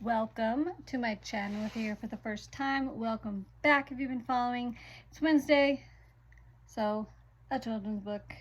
welcome to my channel. If you're here for the first time, welcome back if you've been following. It's Wednesday, so a children's book.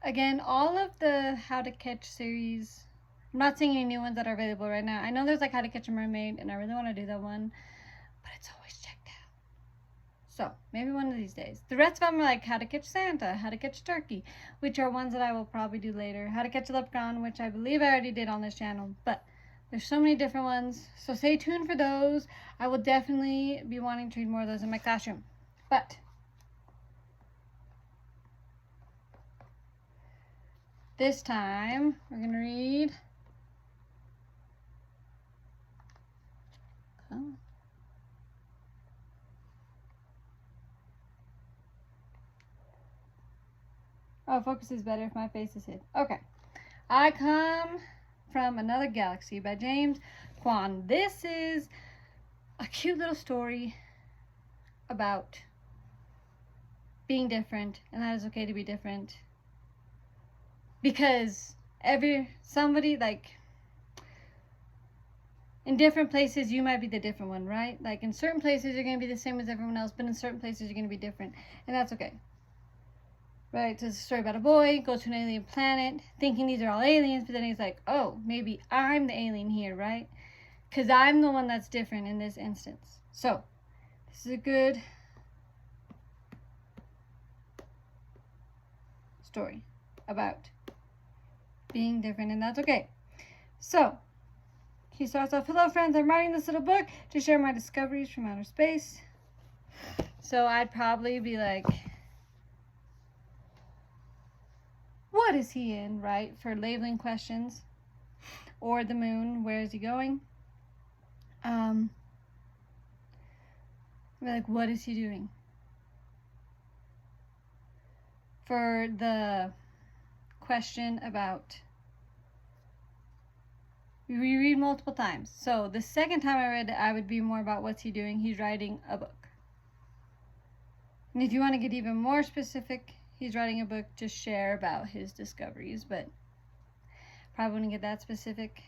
Again, all of the How to Catch series, I'm not seeing any new ones that are available right now. I know there's like How to Catch a Mermaid, and I really want to do that one, but it's always checked out. So maybe one of these days. The rest of them are like How to Catch Santa, How to Catch Turkey, which are ones that I will probably do later. How to Catch a Leprechaun, which I believe I already did on this channel, but there's so many different ones. So stay tuned for those. I will definitely be wanting to read more of those in my classroom. But this time we're going to read Oh, focus is better if my face is hid. Okay. I Come from Another Galaxy by James Kwan. This is a cute little story about being different, and that is okay to be different. Because somebody, like, in different places you might be the different one, right? Like in certain places you're going to be the same as everyone else, but in certain places you're going to be different, and that's okay. Right, so it's a story about a boy goes to an alien planet thinking these are all aliens, but then he's like, oh, maybe I'm the alien here, right? Because I'm the one that's different in this instance. So this is a good story about being different, and that's okay. So he starts off, hello friends, I'm writing this little book to share my discoveries from outer space. So I'd probably be like, what is he in, right? For labeling questions. Or the moon, where is he going? Like, what is he doing? For the question about, we read multiple times. So the second time I read it, I would be more about what's he doing. He's writing a book. And if you want to get even more specific, he's writing a book to share about his discoveries, but probably wouldn't get that specific.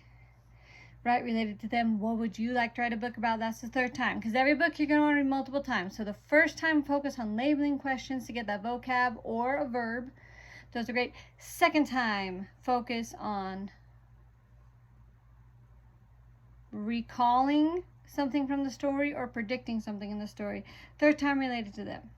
Right, related to them. What would you like to write a book about? That's the third time, because every book you're going to want to read multiple times. So the first time, focus on labeling questions to get that vocab or a verb. Those are great. Second time, focus on recalling something from the story or predicting something in the story. Third time, related to them.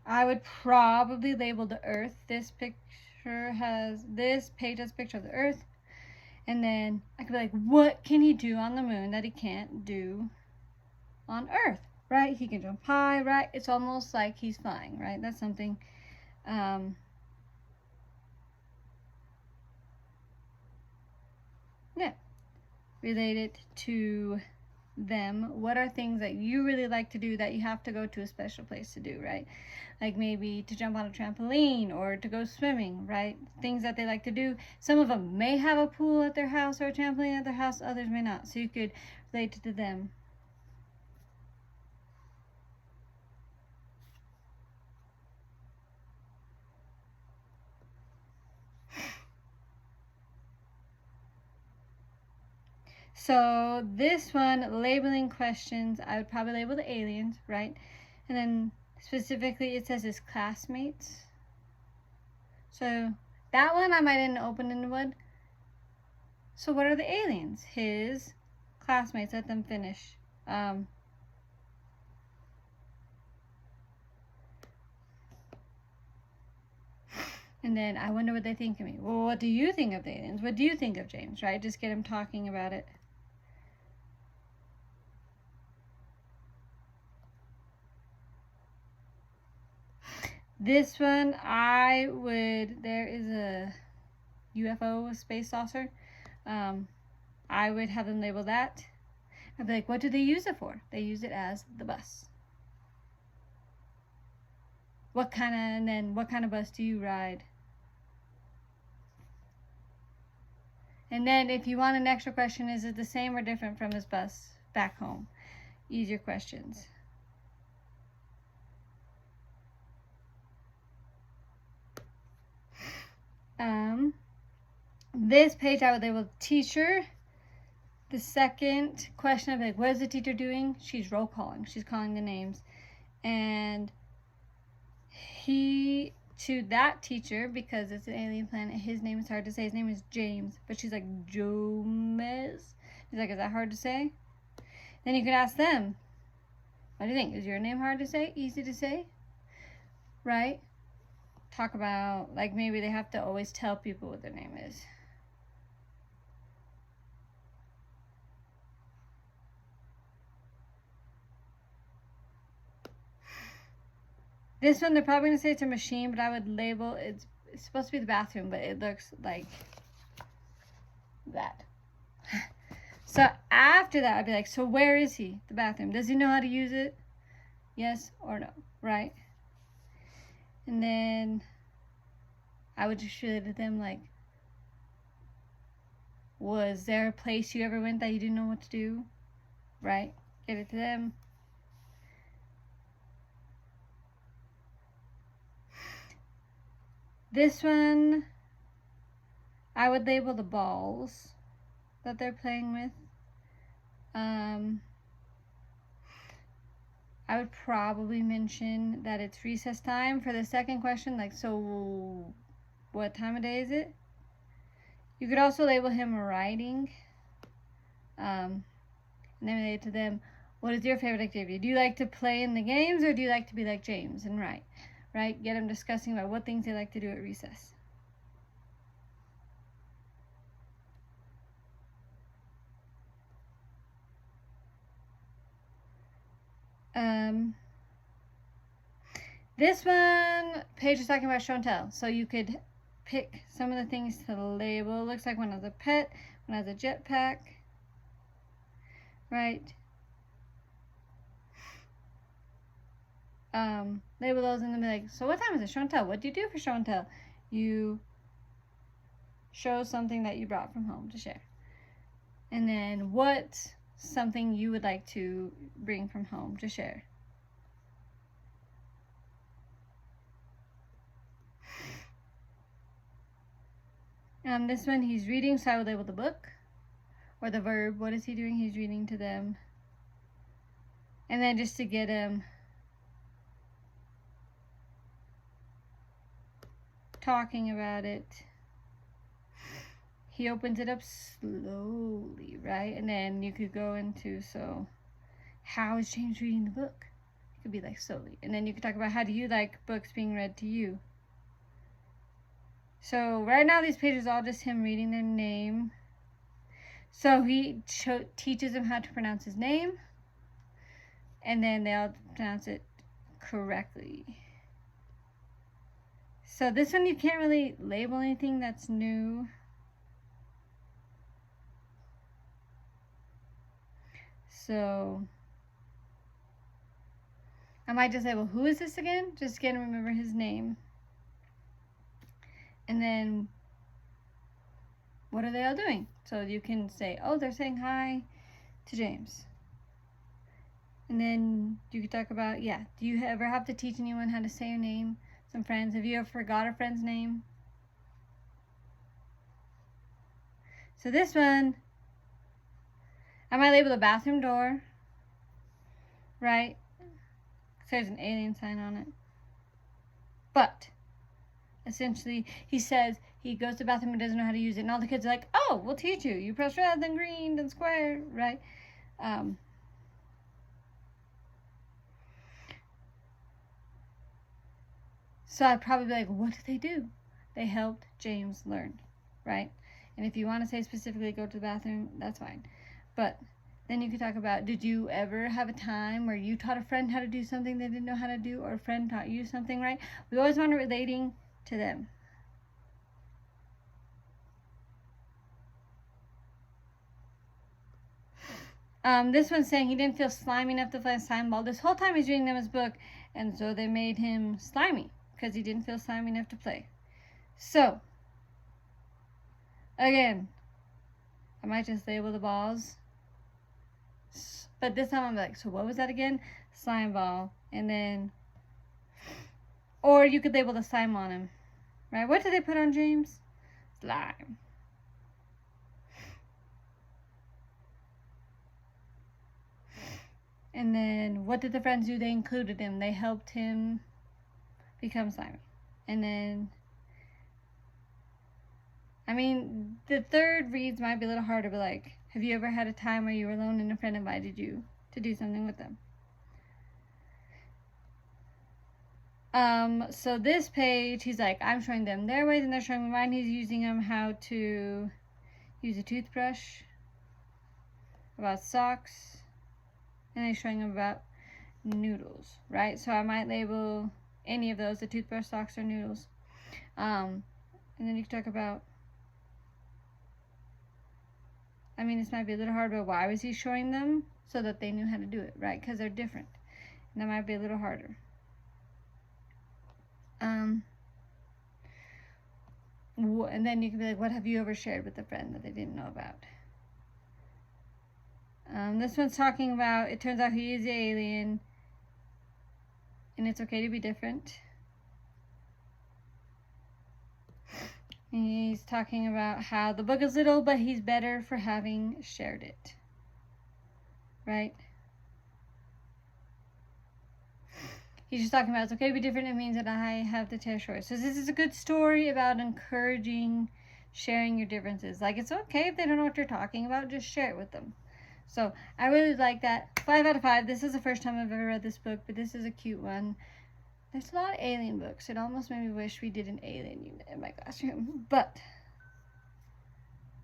I would probably label the Earth. This page has a picture of the Earth. And then I could be like, what can he do on the moon that he can't do on Earth, right? He can jump high, right? It's almost like he's flying, right? That's something. Yeah. Related to them. What are things that you really like to do that you have to go to a special place to do, right? Like maybe to jump on a trampoline or to go swimming, right? Things that they like to do. Some of them may have a pool at their house or a trampoline at their house, others may not. So you could relate it to them. So this one, labeling questions, I would probably label the aliens, right? And then specifically it says his classmates. So that one I might end open-ended one. So what are the aliens? His classmates. Let them finish. And then I wonder what they think of me. Well, what do you think of the aliens? What do you think of James, right? Just get him talking about it. This one, there is a UFO, a space saucer. I would have them label that. I'd be like, what do they use it for? They use it as the bus. And then what kind of bus do you ride? And then if you want an extra question, is it the same or different from his bus back home? Easier questions. This page I would label teacher. The second question I'd be like, what is the teacher doing? She's roll calling. She's calling the names. And he, to that teacher, because it's an alien planet, his name is hard to say. His name is James. But she's like, Jomez. He's like, is that hard to say? Then you could ask them, what do you think? Is your name hard to say? Easy to say? Right? Talk about, like, maybe they have to always tell people what their name is. This one, they're probably going to say it's a machine, but I would label, it's supposed to be the bathroom, but it looks like that. So after that, I'd be like, so where is he? The bathroom. Does he know how to use it? Yes or no, right? And then I would just show it to them like, was there a place you ever went that you didn't know what to do? Right? Give it to them. This one, I would label the balls that they're playing with. I would probably mention that it's recess time for the second question. Like, so what time of day is it? You could also label him writing. And then relate to them, what is your favorite activity? Do you like to play in the games or do you like to be like James and write? Right? Get them discussing about what things they like to do at recess. This one, Paige is talking about show and tell. So you could pick some of the things to label. Looks like one has a pet, one has a jetpack. Right? Label those and then be like, so what time is it? Show and tell. What do you do for show and tell? You show something that you brought from home to share. And then what's something you would like to bring from home to share? This one, he's reading, so I would label the book or the verb. What is he doing? He's reading to them. And then just to get him talking about it, he opens it up slowly, right? And then you could go into, so how is James reading the book? It could be like slowly. And then you could talk about how do you like books being read to you? So right now these pages are all just him reading their name. So he teaches them how to pronounce his name. And then they all pronounce it correctly. So this one you can't really label anything that's new. So I might just say, well, who is this again? Just again, remember his name. And then what are they all doing? So you can say, oh, they're saying hi to James. And then you could talk about, yeah, do you ever have to teach anyone how to say your name? Some friends, have you ever forgot a friend's name? So this one, I might label the bathroom door, right? So there's an alien sign on it. But essentially, he says he goes to the bathroom and doesn't know how to use it. And all the kids are like, oh, we'll teach you. You press red, then green, then square, right? So I'd probably be like, what did they do? They helped James learn, right? And if you want to say specifically go to the bathroom, that's fine. But then you could talk about, did you ever have a time where you taught a friend how to do something they didn't know how to do, or a friend taught you something, right? We always want to relating to them. This one's saying he didn't feel slimy enough to play a slime ball. This whole time he's reading them his book, and so they made him slimy because he didn't feel slimy enough to play. So, again, I might just label the balls. But this time I'm like, so what was that again? Slime ball. And then, or you could label the slime on him, right? What did they put on James? slime. And then what did the friends do? They included him. They helped him become slimy. And then, I mean, the third reads might be a little harder, but like, have you ever had a time where you were alone and a friend invited you to do something with them? So this page, he's like, I'm showing them their ways and they're showing me mine. He's using them how to use a toothbrush, about socks, and he's showing them about noodles, right? So I might label any of those, the toothbrush, socks, or noodles. And then you can talk about, I mean, this might be a little hard, but why was he showing them? So that they knew how to do it, right? Because they're different. And that might be a little harder. And then you can be like, what have you ever shared with a friend that they didn't know about? This one's talking about, it turns out he is the alien, and it's okay to be different. And he's talking about how the book is little, but he's better for having shared it. Right? He's just talking about it's okay to be different. It means that I have the territory. So this is a good story about encouraging sharing your differences. Like, it's okay if they don't know what you're talking about. Just share it with them. So I really like that. 5 out of 5. This is the first time I've ever read this book, but this is a cute one. There's a lot of alien books. It almost made me wish we did an alien unit in my classroom. But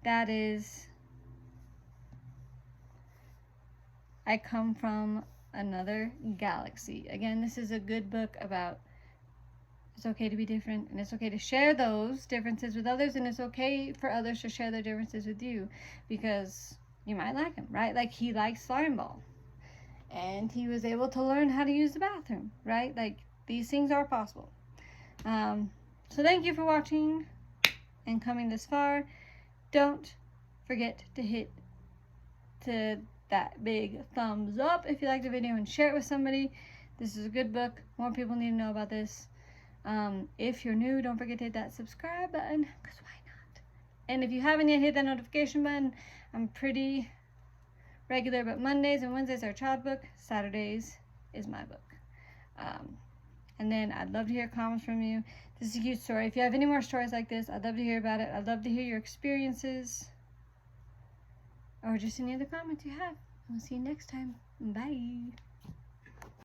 that is, I come from another galaxy. Again, this is a good book about it's okay to be different, and it's okay to share those differences with others, and it's okay for others to share their differences with you, because you might like him, right? Like, he likes slime ball, and he was able to learn how to use the bathroom, right? Like, these things are possible. So thank you for watching and coming this far. Don't forget to hit that big thumbs up if you liked the video, and share it with somebody. This is a good book. More people need to know about this. If you're new, don't forget to hit that subscribe button, because why not? And if you haven't yet, hit that notification button. I'm pretty regular, but Mondays and Wednesdays are child book. Saturdays is my book. And then I'd love to hear comments from you. This is a cute story. If you have any more stories like this, I'd love to hear about it. I'd love to hear your experiences, or just any other comments you have. We'll see you next time. Bye.